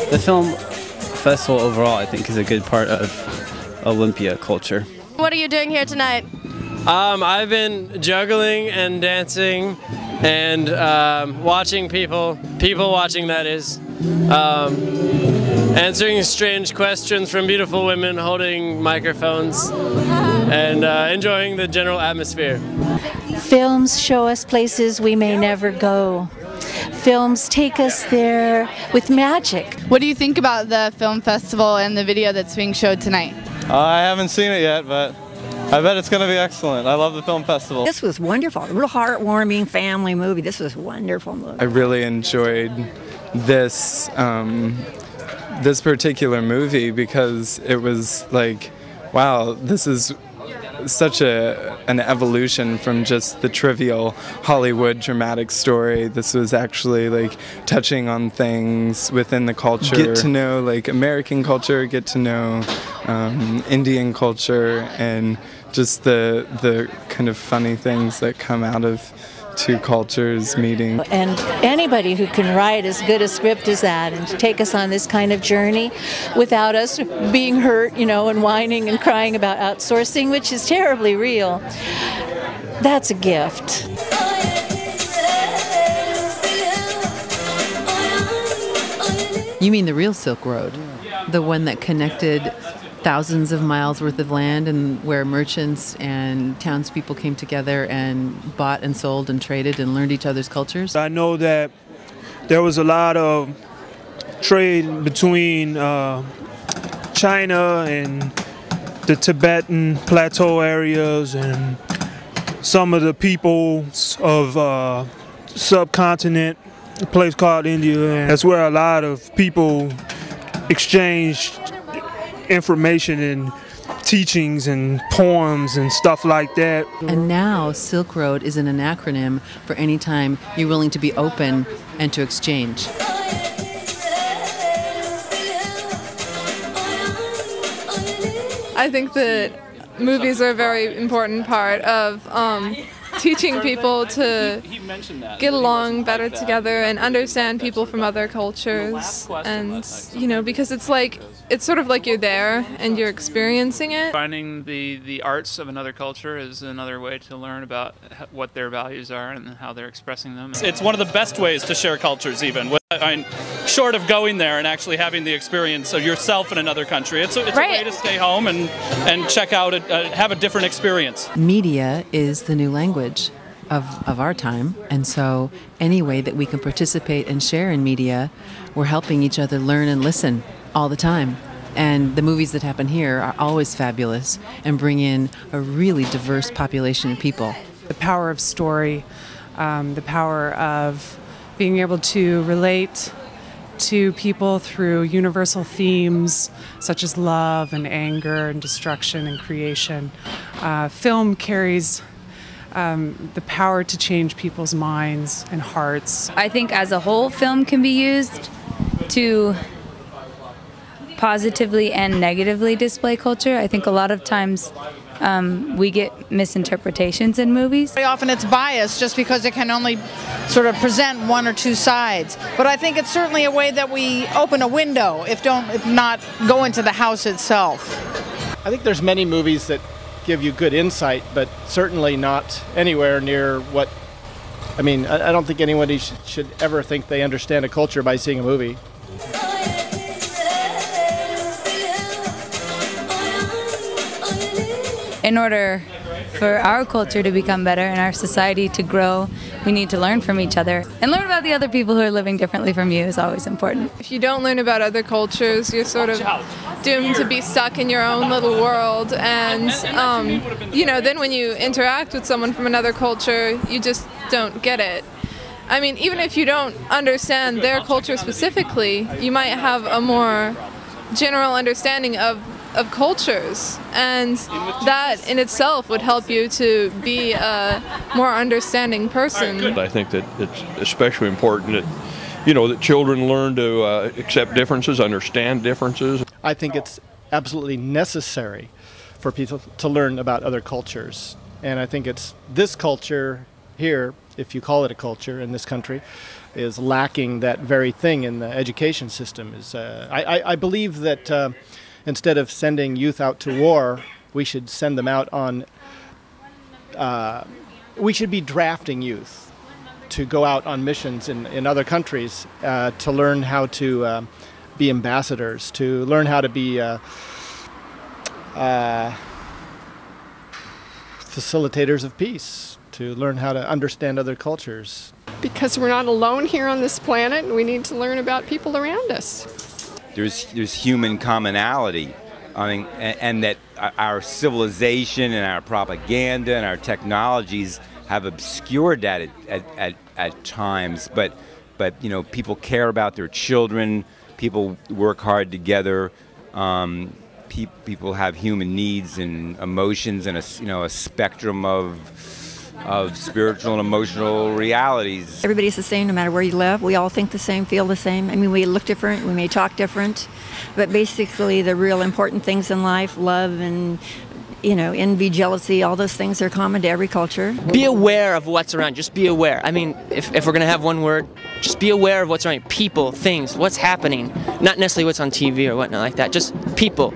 The film festival overall, I think, is a good part of Olympia culture. What are you doing here tonight? I've been juggling and dancing and watching people watching, that is, answering strange questions from beautiful women holding microphones and enjoying the general atmosphere. Films show us places we may never go. Films take us there with magic. What do you think about the film festival and the video that's being showed tonight? I haven't seen it yet, but I bet it's going to be excellent. I love the film festival. This was wonderful. A real heartwarming family movie. This was a wonderful movie. I really enjoyed this this particular movie because it was like, wow, this is such an evolution from just the trivial Hollywood dramatic story. This was actually like touching on things within the culture. Get to know like American culture, get to know Indian culture, and just the kind of funny things that come out of two cultures meeting. And anybody who can write as good a script as that and take us on this kind of journey without us being hurt, and whining and crying about outsourcing, which is terribly real, that's a gift. You mean the real Silk Road? The one that connected thousands of miles worth of land and where merchants and townspeople came together and bought and sold and traded and learned each other's cultures? I know that there was a lot of trade between China and the Tibetan plateau areas and some of the peoples of subcontinent, a place called India. And that's where a lot of people exchanged information and teachings and poems and stuff like that. And now Silk Road is an acronym for any time you're willing to be open and to exchange. I think that movies are a very important part of teaching people to get along better together and understand people from other cultures, and because it's sort of like you're there and you're experiencing it. Finding the arts of another culture is another way to learn about what their values are and how they're expressing them. It's one of the best ways to share cultures, even. Short of going there and actually having the experience of yourself in another country. It's a way to stay home and check out, have a different experience. Media is the new language of our time, and so any way that we can participate and share in media, we're helping each other learn and listen all the time. And the movies that happen here are always fabulous and bring in a really diverse population of people. The power of story, the power of being able to relate to people through universal themes such as love and anger and destruction and creation. Film carries the power to change people's minds and hearts. I think as a whole, film can be used to positively and negatively display culture. I think a lot of times we get misinterpretations in movies. Very often it's biased just because it can only sort of present one or two sides. But I think it's certainly a way that we open a window, if not go into the house itself. I think there's many movies that give you good insight, but certainly not anywhere near what, I don't think anybody should ever think they understand a culture by seeing a movie. In order for our culture to become better and our society to grow, we need to learn from each other. And learn about the other people who are living differently from you is always important. If you don't learn about other cultures, you're sort of doomed to be stuck in your own little world. And, then when you interact with someone from another culture, you just don't get it. Even if you don't understand their culture specifically, you might have a more general understanding of cultures, and that in itself would help you to be a more understanding person. I think that it's especially important that, that children learn to accept differences, understand differences. I think it's absolutely necessary for people to learn about other cultures, and I think it's this culture here, if you call it a culture in this country, is lacking that very thing in the education system. I believe that instead of sending youth out to war, we should send them out on. We should be drafting youth to go out on missions in other countries to learn how to be ambassadors, to learn how to be facilitators of peace, to learn how to understand other cultures. Because we're not alone here on this planet, and we need to learn about people around us. There's human commonality. I mean, and that our civilization and our propaganda and our technologies have obscured that at times. But you know, people care about their children. People work hard together. People have human needs and emotions and a spectrum of spiritual and emotional realities. Everybody's the same no matter where you live. We all think the same, feel the same. I mean, we look different, we may talk different, but basically the real important things in life, love and, you know, envy, jealousy, all those things are common to every culture. Be aware of what's around. Just be aware. I mean, if we're going to have one word, just be aware of what's around you. People, things, what's happening. Not necessarily what's on TV or whatnot like that. Just people.